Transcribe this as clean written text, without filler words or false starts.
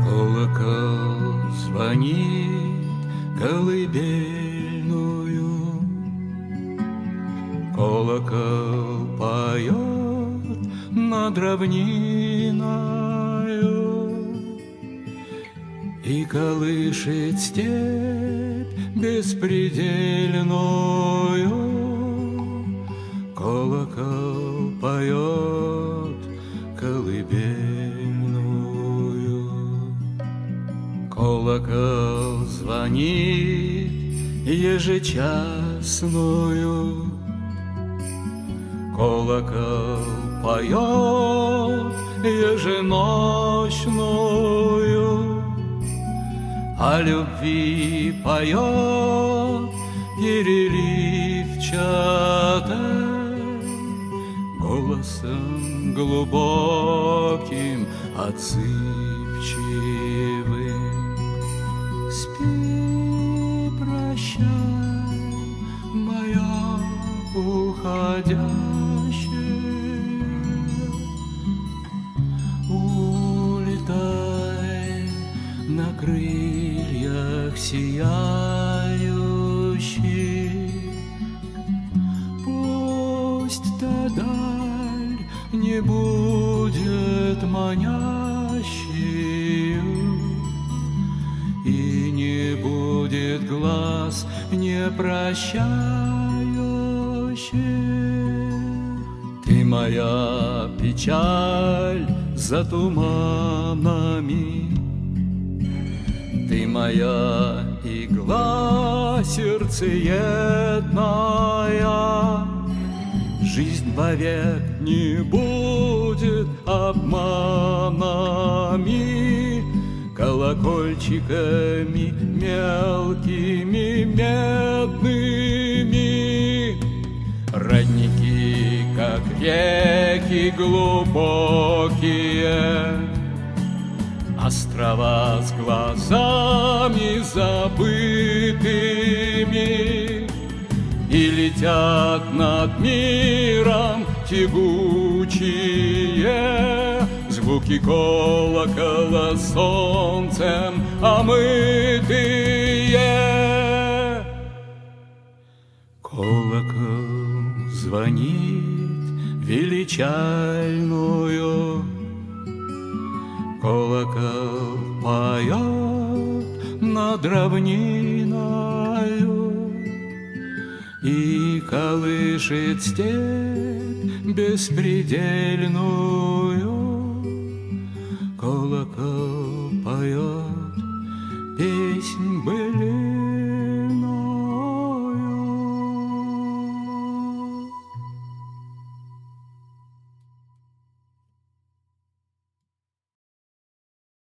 Колокол звонит колыбельную, колокол поет над равниною и колышет степь беспредельную. Колокол поет колыбельную. Колокол звонит ежечасную, колокол поет еженочную, о любви поет переливчатой, голосом глубоким, отзывчивым. Спи, прощай, моя уходящая, улетай на крыльях сияющих. Пусть та даль не будет манящей, и не будет глаз не прощающих. Ты моя печаль за туманами, ты моя игла сердцеедная. Жизнь вовек не будет обманами, колокольчиками мелкими медными. Родники, как реки глубокие, острова с глазами забытыми, и летят над миром тягучие звуки колокола солнцем омытые. Колокол звонит величальную, колокол поет над равниною и колышет степь беспредельную. Колокол поет песнь быль